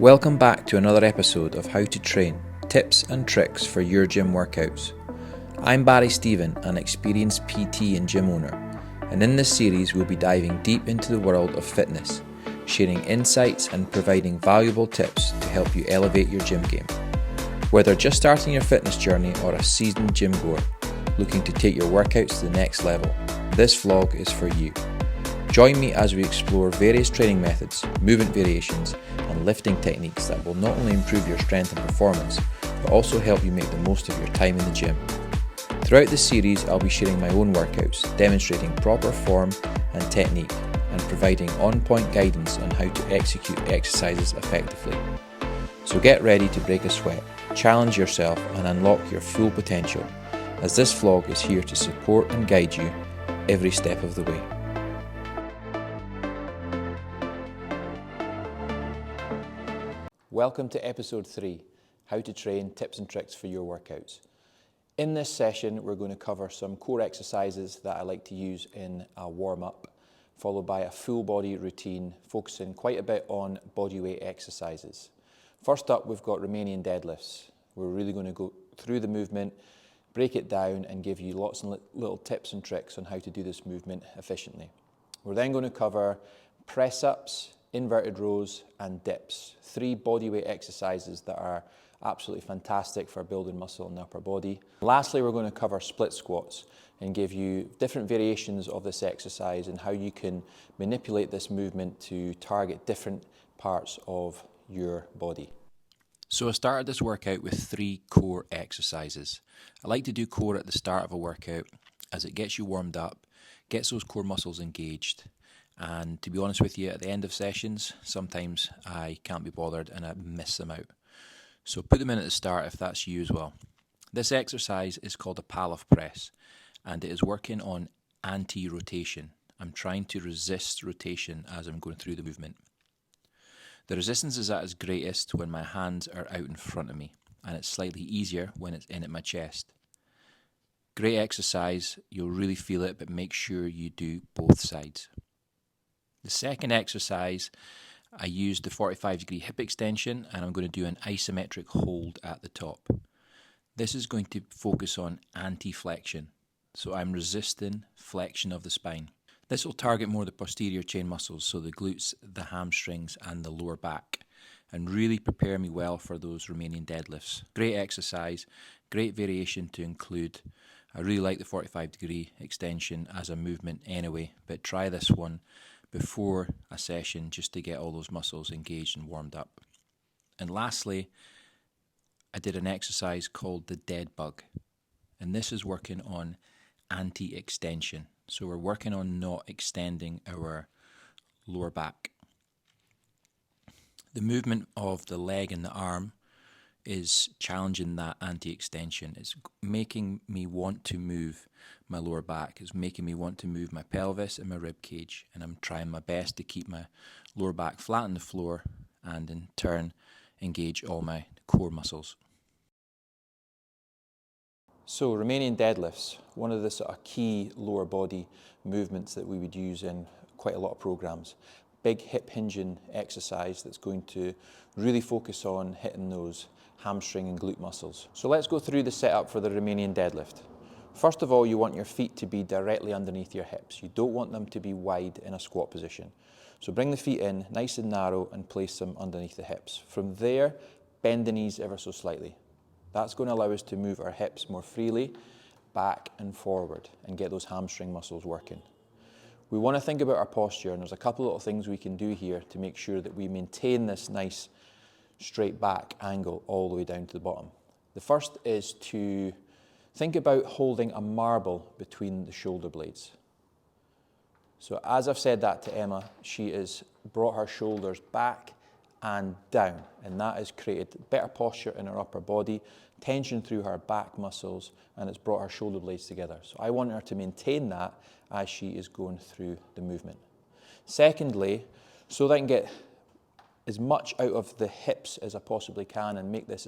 Welcome back to another episode of How to Train, tips and tricks for your gym workouts. I'm Barry Stephen, an experienced PT and gym owner, and in this series we'll be diving deep into the world of fitness, sharing insights and providing valuable tips to help you elevate your gym game. Whether just starting your fitness journey or a seasoned gym goer looking to take your workouts to the next level, this vlog is for you. Join me as we explore various training methods, movement variations, and lifting techniques that will not only improve your strength and performance, but also help you make the most of your time in the gym. Throughout this series, I'll be sharing my own workouts, demonstrating proper form and technique, and providing on-point guidance on how to execute exercises effectively. So get ready to break a sweat, challenge yourself, and unlock your full potential, as this vlog is here to support and guide you every step of the way. Welcome to episode 3, How to Train, Tips and Tricks for Your Workouts. In this session, we're going to cover some core exercises that I like to use in a warm-up, followed by a full body routine, focusing quite a bit on bodyweight exercises. First up, we've got Romanian Deadlifts. We're really going to go through the movement, break it down, and give you lots of little tips and tricks on how to do this movement efficiently. We're then going to cover press-ups, inverted rows and dips. 3 bodyweight exercises that are absolutely fantastic for building muscle in the upper body. Lastly, we're going to cover split squats and give you different variations of this exercise and how you can manipulate this movement to target different parts of your body. So I started this workout with 3 core exercises. I like to do core at the start of a workout as it gets you warmed up, gets those core muscles engaged. And to be honest with you, at the end of sessions, sometimes I can't be bothered and I miss them out. So put them in at the start if that's you as well. This exercise is called a Pallof press, and it is working on anti-rotation. I'm trying to resist rotation as I'm going through the movement. The resistance is at its greatest when my hands are out in front of me, and it's slightly easier when it's in at my chest. Great exercise, you'll really feel it, but make sure you do both sides. The second exercise, I used the 45-degree hip extension, and I'm going to do an isometric hold at the top. This is going to focus on anti-flexion, so I'm resisting flexion of the spine. This will target more the posterior chain muscles, so the glutes, the hamstrings and the lower back, and really prepare me well for those Romanian deadlifts. Great exercise, great variation to include. I really like the 45-degree extension as a movement anyway, but try this one before a session just to get all those muscles engaged and warmed up. And lastly, I did an exercise called the dead bug, and this is working on anti-extension. So we're working on not extending our lower back. The movement of the leg and the arm is challenging that anti-extension. It's making me want to move my lower back. It's making me want to move my pelvis and my rib cage, and I'm trying my best to keep my lower back flat on the floor and in turn engage all my core muscles. So Romanian deadlifts, one of the sort of key lower body movements that we would use in quite a lot of programs. Big hip hinging exercise that's going to really focus on hitting those hamstring and glute muscles. So let's go through the setup for the Romanian deadlift. First of all, you want your feet to be directly underneath your hips. You don't want them to be wide in a squat position. So bring the feet in nice and narrow and place them underneath the hips. From there, bend the knees ever so slightly. That's going to allow us to move our hips more freely back and forward and get those hamstring muscles working. We want to think about our posture, and there's a couple of little things we can do here to make sure that we maintain this nice straight back angle all the way down to the bottom. The first is to think about holding a marble between the shoulder blades. So as I've said that to Emma, she has brought her shoulders back and down, and that has created better posture in her upper body, tension through her back muscles, and it's brought her shoulder blades together. So I want her to maintain that as she is going through the movement. Secondly, so that I can get as much out of the hips as I possibly can and make this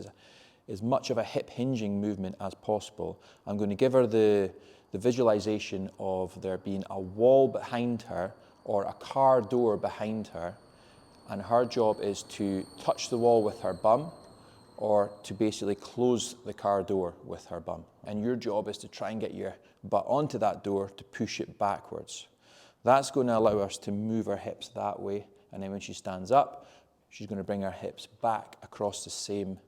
as much of a hip hinging movement as possible, I'm going to give her the visualization of there being a wall behind her or a car door behind her and her job is to touch the wall with her bum or to basically close the car door with her bum. And your job is to try and get your butt onto that door to push it backwards. That's going to allow us to move our hips that way, and then when she stands up, she's going to bring her hips back across the same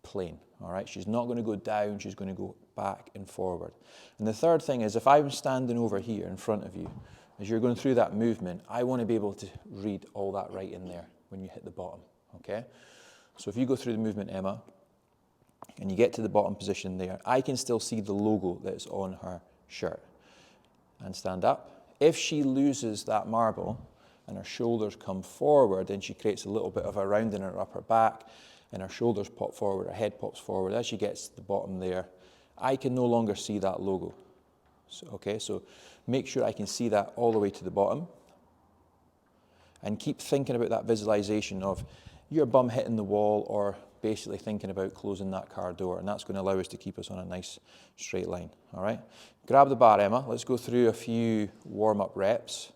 plane, all right? She's not going to go down, she's going to go back and forward. And the third thing is, if I'm standing over here in front of you, as you're going through that movement, I want to be able to read all that right in there when you hit the bottom, okay? So if you go through the movement, Emma, and you get to the bottom position there, I can still see the logo that's on her shirt. And stand up. If she loses that marble and her shoulders come forward, then she creates a little bit of a round in her upper back, and her shoulders pop forward, her head pops forward. As she gets to the bottom there, I can no longer see that logo. So make sure I can see that all the way to the bottom. And keep thinking about that visualization of your bum hitting the wall, or basically thinking about closing that car door, and that's going to allow us to keep us on a nice straight line, all right? Grab the bar, Emma. Let's go through a few warm-up reps,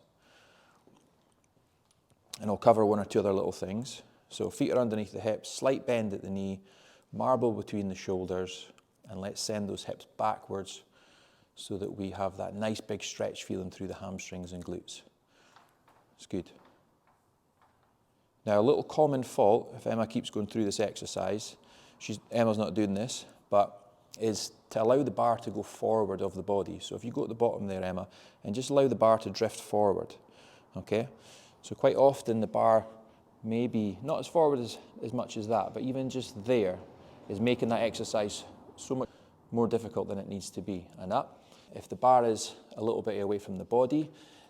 and I'll cover one or two other little things. So feet are underneath the hips, slight bend at the knee, marble between the shoulders, and let's send those hips backwards so that we have that nice big stretch feeling through the hamstrings and glutes. It's good. Now, a little common fault, if Emma keeps going through this exercise, Emma's not doing this, but is to allow the bar to go forward of the body. So if you go at the bottom there, Emma, and just allow the bar to drift forward, okay? So quite often the bar may be not as forward as much as that, but even just there is making that exercise so much more difficult than it needs to be. And up, if the bar is a little bit away from the body,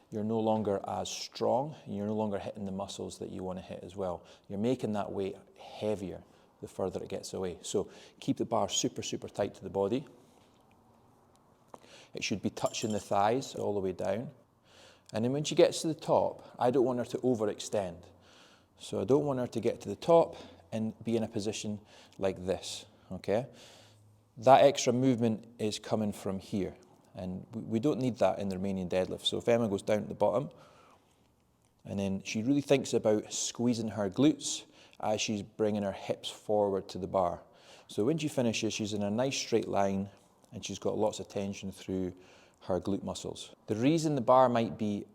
you're no longer as strong, and you're no longer hitting the muscles that you want to hit as well. You're making that weight heavier the further it gets away. So keep the bar super, super tight to the body. It should be touching the thighs all the way down. And then when she gets to the top, I don't want her to overextend. So I don't want her to get to the top and be in a position like this, okay? That extra movement is coming from here. And we don't need that in the Romanian deadlift. So if Emma goes down at the bottom, and then she really thinks about squeezing her glutes as she's bringing her hips forward to the bar. So when she finishes, she's in a nice straight line, and she's got lots of tension through her glute muscles. The reason the bar might be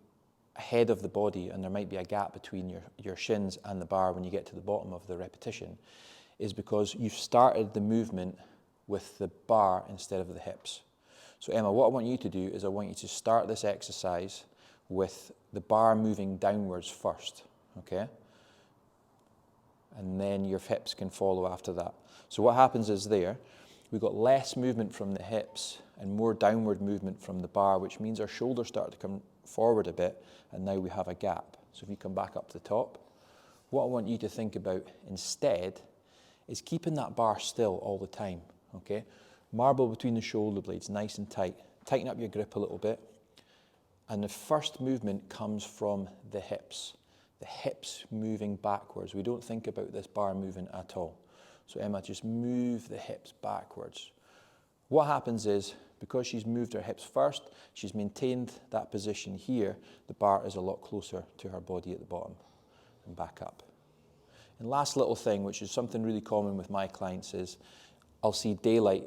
ahead of the body and there might be a gap between your shins and the bar when you get to the bottom of the repetition is because you've started the movement with the bar instead of the hips. So Emma, what I want you to do is I want you to start this exercise with the bar moving downwards first, okay? And then your hips can follow after that. So what happens is we've got less movement from the hips and more downward movement from the bar, which means our shoulders start to come forward a bit, and now we have a gap. So if you come back up to the top, what I want you to think about instead is keeping that bar still all the time, okay? Marble between the shoulder blades, nice and tight. Tighten up your grip a little bit. And the first movement comes from the hips moving backwards. We don't think about this bar moving at all. So Emma, just move the hips backwards. What happens is, because she's moved her hips first, she's maintained that position here, the bar is a lot closer to her body at the bottom and back up. And last little thing, which is something really common with my clients, is I'll see daylight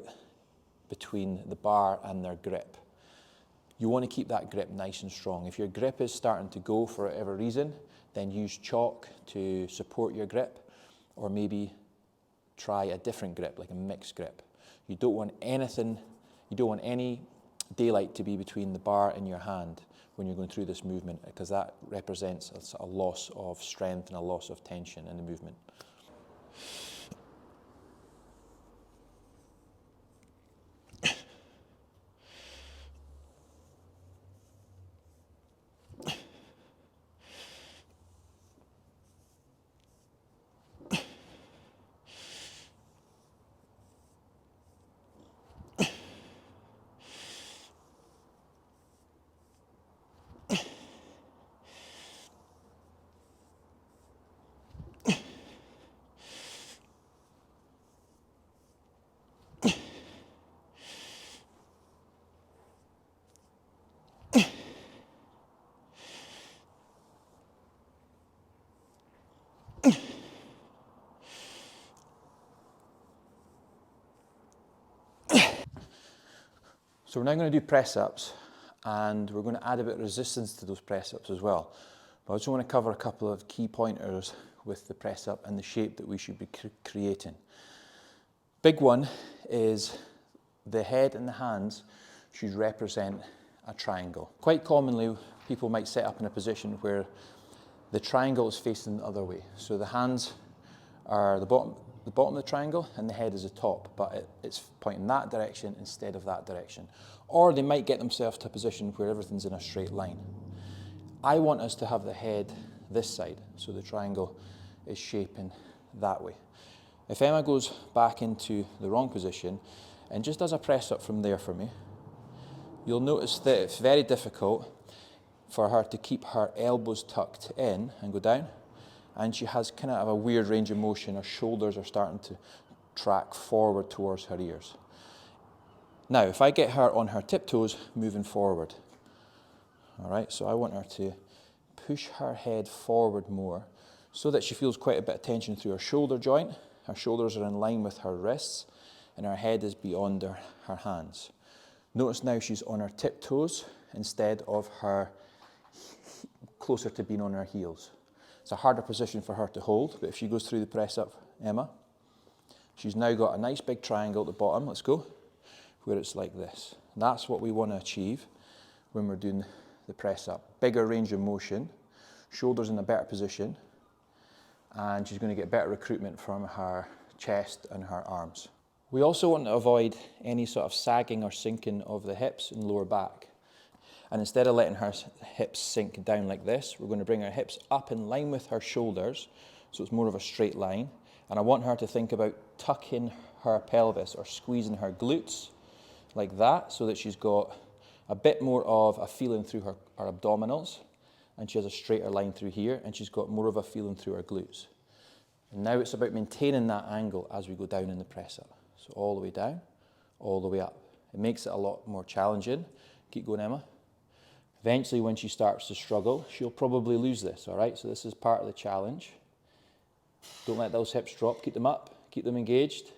between the bar and their grip. You want to keep that grip nice and strong. If your grip is starting to go for whatever reason, then use chalk to support your grip, or maybe try a different grip, like a mixed grip. You don't want any daylight to be between the bar and your hand when you're going through this movement, because that represents a loss of strength and a loss of tension in the movement. So we're now going to do press ups, and we're going to add a bit of resistance to those press ups as well. But I just want to cover a couple of key pointers with the press up and the shape that we should be creating. Big one is the head and the hands should represent a triangle. Quite commonly, people might set up in a position where the triangle is facing the other way. So the hands are the bottom of the triangle and the head is the top, but it's pointing that direction instead of that direction. Or they might get themselves to a position where everything's in a straight line. I want us to have the head this side, so the triangle is shaping that way. If Emma goes back into the wrong position and just does a press up from there for me, you'll notice that it's very difficult for her to keep her elbows tucked in and go down, and she has kind of a weird range of motion. Her shoulders are starting to track forward towards her ears. Now, if I get her on her tiptoes moving forward, all right, so I want her to push her head forward more so that she feels quite a bit of tension through her shoulder joint. Her shoulders are in line with her wrists and her head is beyond her hands. Notice now she's on her tiptoes instead of her closer to being on her heels. It's a harder position for her to hold, but if she goes through the press up, Emma, she's now got a nice big triangle at the bottom, let's go, where it's like this. That's what we want to achieve when we're doing the press up. Bigger range of motion, shoulders in a better position, and she's going to get better recruitment from her chest and her arms. We also want to avoid any sort of sagging or sinking of the hips and lower back. And instead of letting her hips sink down like this, we're going to bring her hips up in line with her shoulders, so it's more of a straight line. And I want her to think about tucking her pelvis or squeezing her glutes like that, so that she's got a bit more of a feeling through her abdominals, and she has a straighter line through here, and she's got more of a feeling through her glutes. And now it's about maintaining that angle as we go down in the press up. So all the way down, all the way up. It makes it a lot more challenging. Keep going, Emma. Eventually, when she starts to struggle, she'll probably lose this, all right? So this is part of the challenge. Don't let those hips drop. Keep them up. Keep them engaged.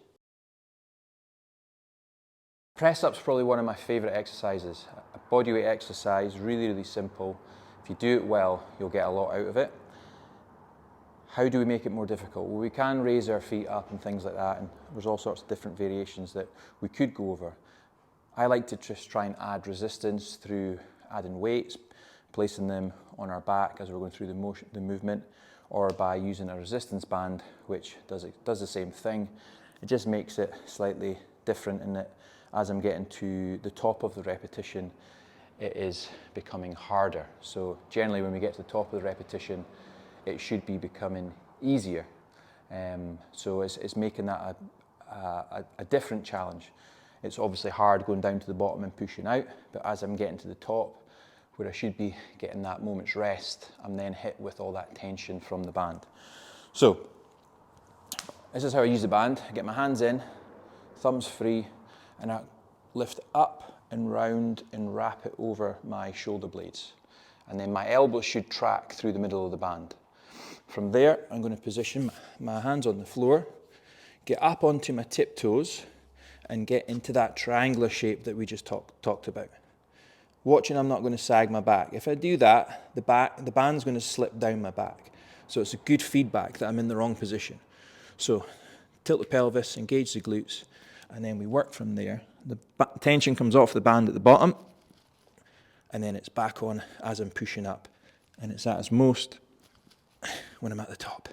Press up's probably one of my favorite exercises. A bodyweight exercise, really, really simple. If you do it well, you'll get a lot out of it. How do we make it more difficult? Well, we can raise our feet up and things like that, and there's all sorts of different variations that we could go over. I like to just try and add resistance through adding weights, placing them on our back as we're going through the movement, or by using a resistance band, which does the same thing. It just makes it slightly different in that as I'm getting to the top of the repetition, it is becoming harder. So generally when we get to the top of the repetition, it should be becoming easier. So it's making that a different challenge. It's obviously hard going down to the bottom and pushing out, but as I'm getting to the top, where I should be getting that moment's rest, I'm then hit with all that tension from the band. So this is how I use the band. I get my hands in, thumbs free, and I lift up and round and wrap it over my shoulder blades. And then my elbows should track through the middle of the band. From there, I'm going to position my hands on the floor, get up onto my tiptoes, and get into that triangular shape that we just talked about. Watching, I'm not going to sag my back. If I do that, the band's going to slip down my back. So it's a good feedback that I'm in the wrong position. So tilt the pelvis, engage the glutes, and then we work from there. The tension comes off the band at the bottom, and then it's back on as I'm pushing up. And it's at its most when I'm at the top.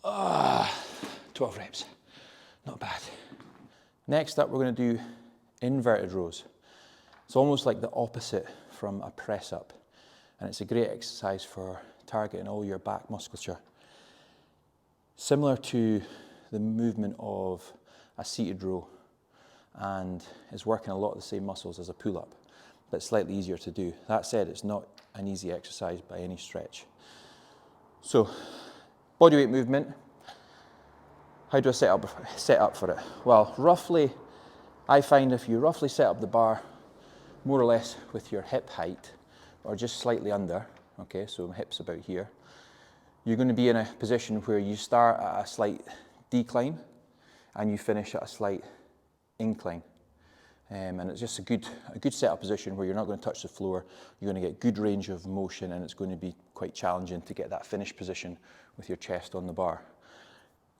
Ah, 12 reps, not bad. Next up, we're going to do inverted rows. It's almost like the opposite from a press up. and it's a great exercise for targeting all your back musculature. Similar to the movement of a seated row, and is working a lot of the same muscles as a pull-up, but slightly easier to do. That said, it's not an easy exercise by any stretch. So, bodyweight movement. How do I set up for it? Well, roughly, I find if you roughly set up the bar more or less with your hip height, or just slightly under, okay, so my hip's about here, you're going to be in a position where you start at a slight decline and you finish at a slight incline. And it's just a good setup position where you're not going to touch the floor, you're going to get good range of motion, and it's going to be quite challenging to get that finish position with your chest on the bar.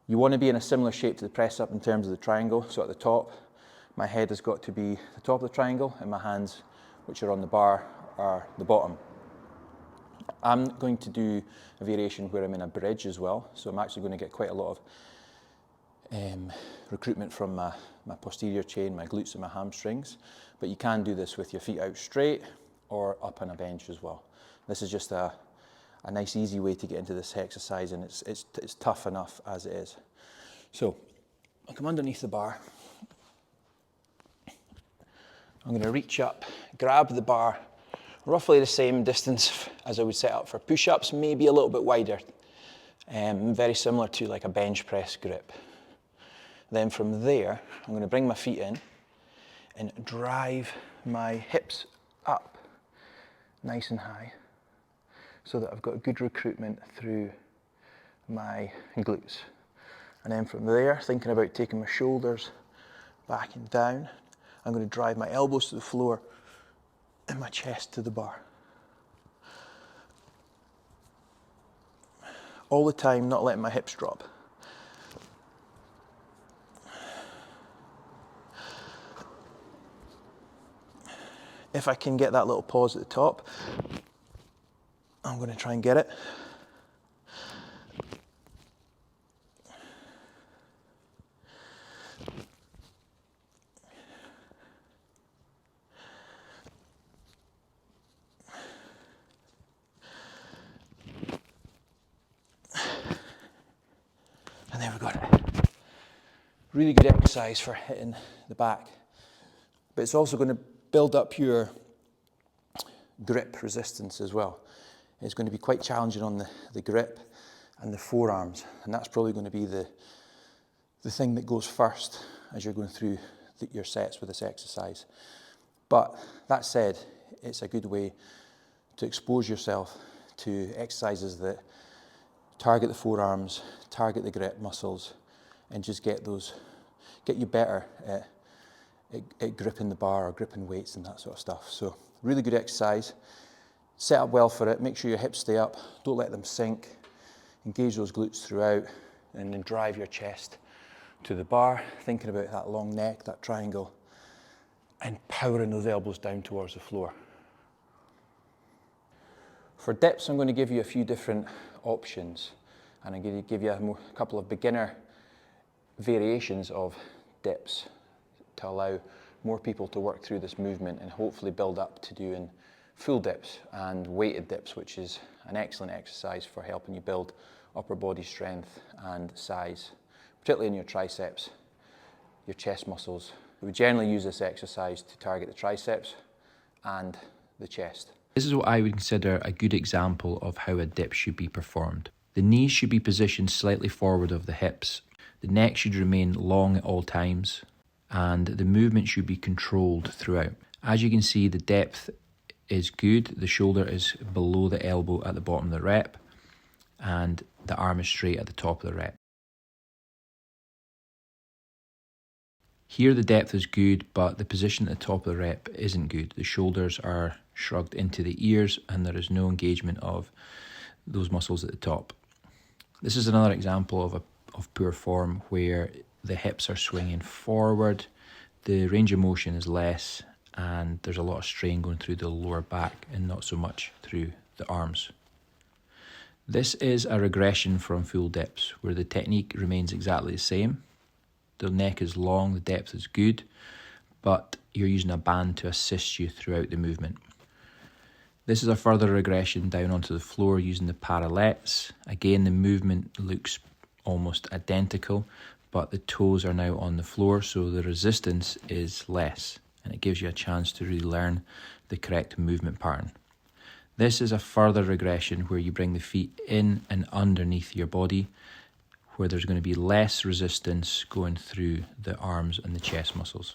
You want to be in a similar shape to the press up in terms of the triangle. So at the top, my head has got to be the top of the triangle, and my hands, which are on the bar, are the bottom. I'm going to do a variation where I'm in a bridge as well, so I'm actually going to get quite a lot of recruitment from my posterior chain, my glutes and my hamstrings, but you can do this with your feet out straight or up on a bench as well. This is just a nice easy way to get into this exercise, and it's tough enough as it is. So I'll come underneath the bar. I'm going to reach up, grab the bar, roughly the same distance as I would set up for push-ups, maybe a little bit wider, very similar to like a bench press grip. Then from there, I'm going to bring my feet in and drive my hips up nice and high so that I've got good recruitment through my glutes. And then from there, thinking about taking my shoulders back and down, I'm going to drive my elbows to the floor and my chest to the bar. All the time, not letting my hips drop. If I can get that little pause at the top, I'm going to try and get it. And there we got it. Really good exercise for hitting the back. But it's also going to build up your grip resistance as well. It's going to be quite challenging on the grip and the forearms, and that's probably going to be the thing that goes first as you're going through your sets with this exercise. But that said, it's a good way to expose yourself to exercises that target the forearms, target the grip muscles, and just get you better at gripping the bar or gripping weights and that sort of stuff. So really good exercise. Set up well for it. Make sure your hips stay up. Don't let them sink. Engage those glutes throughout, and then drive your chest to the bar, thinking about that long neck, that triangle, and powering those elbows down towards the floor. For dips, I'm going to give you a few different options, and I'm going to give you a couple of beginner variations of dips to allow more people to work through this movement and hopefully build up to doing full dips and weighted dips, which is an excellent exercise for helping you build upper body strength and size, particularly in your triceps, your chest muscles. We would generally use this exercise to target the triceps and the chest. This is what I would consider a good example of how a dip should be performed. The knees should be positioned slightly forward of the hips. The neck should remain long at all times, and the movement should be controlled throughout. As you can see, the depth is good. The shoulder is below the elbow at the bottom of the rep, and the arm is straight at the top of the rep. Here the depth is good, but the position at the top of the rep isn't good. The shoulders are shrugged into the ears, and there is no engagement of those muscles at the top. This is another example of poor form where the hips are swinging forward, the range of motion is less, and there's a lot of strain going through the lower back and not so much through the arms. This is a regression from full dips where the technique remains exactly the same. The neck is long, the depth is good, but you're using a band to assist you throughout the movement. This is a further regression down onto the floor using the parallettes. Again, the movement looks almost identical, but the toes are now on the floor, so the resistance is less, and it gives you a chance to really learn the correct movement pattern. This is a further regression where you bring the feet in and underneath your body, where there's going to be less resistance going through the arms and the chest muscles.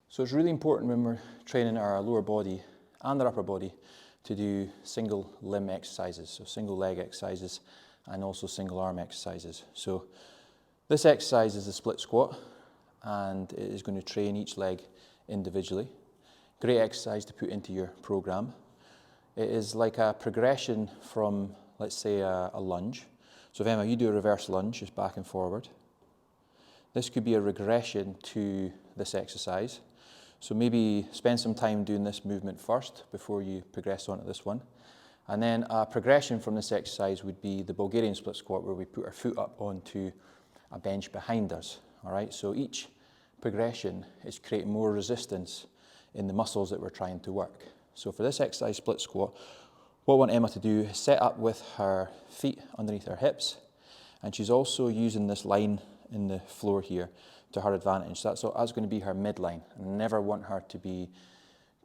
So it's really important when we're training our lower body and our upper body to do single limb exercises, so single leg exercises and also single arm exercises. So this exercise is a split squat, and it is going to train each leg individually. Great exercise to put into your program. It is like a progression from, let's say, a lunge. So if Emma, you do a reverse lunge, just back and forward. This could be a regression to this exercise. So maybe spend some time doing this movement first before you progress on to this one. And then a progression from this exercise would be the Bulgarian split squat, where we put our foot up onto a bench behind us. All right, so each progression is creating more resistance in the muscles that we're trying to work. So for this exercise, split squat, what I want Emma to do is set up with her feet underneath her hips, and she's also using this line in the floor here to her advantage. So that's going to be her midline. I never want her to be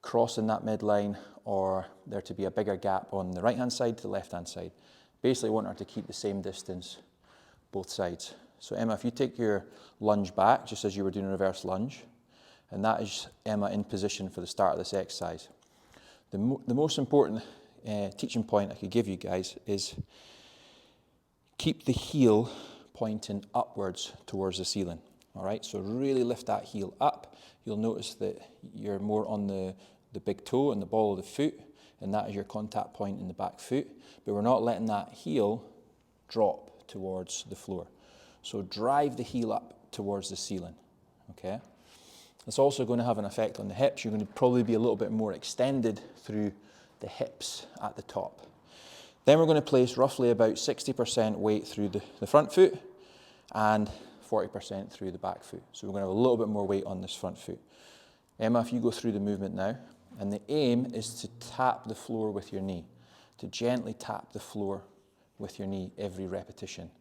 crossing that midline or there to be a bigger gap on the right hand side to the left hand side. Basically want her to keep the same distance both sides. So Emma, if you take your lunge back, just as you were doing a reverse lunge, and that is Emma in position for the start of this exercise. The most important teaching point I could give you guys is keep the heel pointing upwards towards the ceiling. All right, so really lift that heel up. You'll notice that you're more on the big toe and the ball of the foot, and that is your contact point in the back foot, but we're not letting that heel drop towards the floor. So drive the heel up towards the ceiling, okay? It's also going to have an effect on the hips. You're going to probably be a little bit more extended through the hips at the top. Then we're going to place roughly about 60% weight through the front foot and 40% through the back foot. So we're going to have a little bit more weight on this front foot. Emma, if you go through the movement now, and the aim is to tap the floor with your knee, to gently tap the floor with your knee every repetition,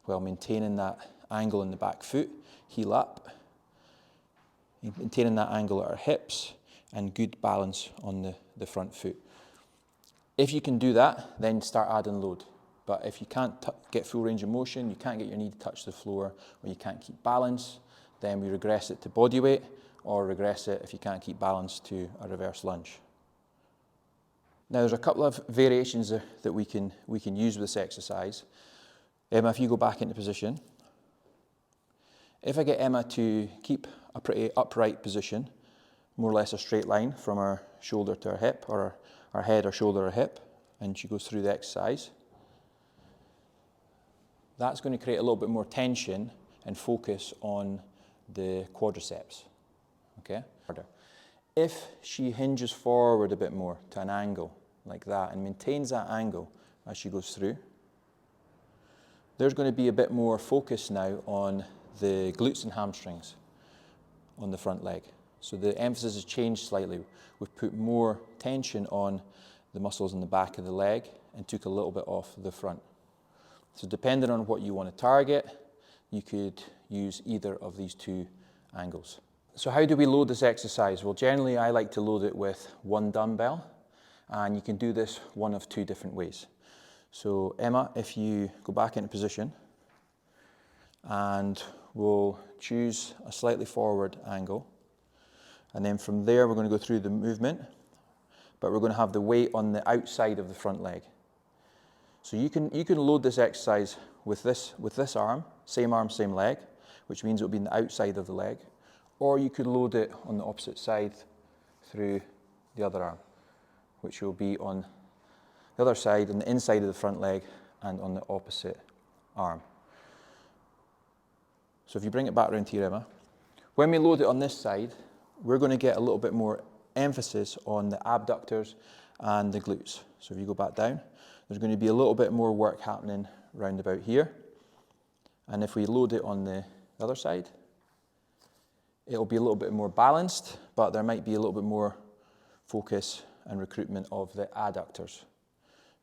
while maintaining that angle in the back foot, heel up, maintaining that angle at our hips, and good balance on the front foot. If you can do that, then start adding load. But if you can't get full range of motion, you can't get your knee to touch the floor, or you can't keep balance, then we regress it to body weight, or regress it, if you can't keep balance, to a reverse lunge. Now there's a couple of variations that we can use with this exercise. Emma, if you go back into position, if I get Emma to keep a pretty upright position, more or less a straight line from our shoulder to our hip, or our head or shoulder or hip, and she goes through the exercise, that's going to create a little bit more tension and focus on the quadriceps, okay? If she hinges forward a bit more to an angle like that and maintains that angle as she goes through, there's going to be a bit more focus now on the glutes and hamstrings on the front leg. So the emphasis has changed slightly. We've put more tension on the muscles in the back of the leg and took a little bit off the front. So depending on what you want to target, you could use either of these two angles. So how do we load this exercise? Well, generally I like to load it with one dumbbell, and you can do this one of two different ways. So Emma, if you go back into position, and we'll choose a slightly forward angle, and then from there we're going to go through the movement, but we're going to have the weight on the outside of the front leg. So you can load this exercise with this arm, same leg, which means it'll be on the outside of the leg, or you could load it on the opposite side through the other arm, which will be on the other side, on the inside of the front leg, and on the opposite arm. So if you bring it back around here, Emma, when we load it on this side, we're going to get a little bit more emphasis on the abductors and the glutes. So if you go back down, there's going to be a little bit more work happening round about here. And if we load it on the other side, it'll be a little bit more balanced, but there might be a little bit more focus and recruitment of the adductors.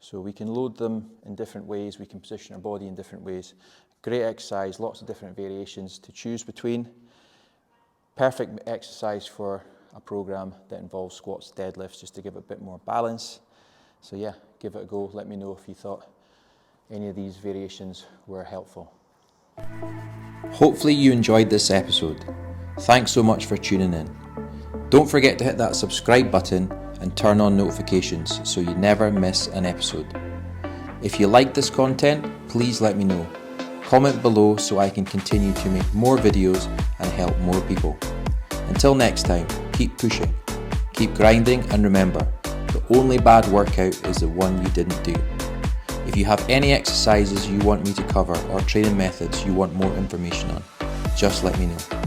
So we can load them in different ways, we can position our body in different ways. Great exercise, lots of different variations to choose between. Perfect exercise for a program that involves squats, deadlifts, just to give it a bit more balance. So yeah, give it a go. Let me know if you thought any of these variations were helpful. Hopefully you enjoyed this episode. Thanks so much for tuning in. Don't forget to hit that subscribe button and turn on notifications so you never miss an episode. If you like this content, please let me know. Comment below so I can continue to make more videos and help more people. Until next time, keep pushing, keep grinding, and remember, the only bad workout is the one you didn't do. If you have any exercises you want me to cover or training methods you want more information on, just let me know.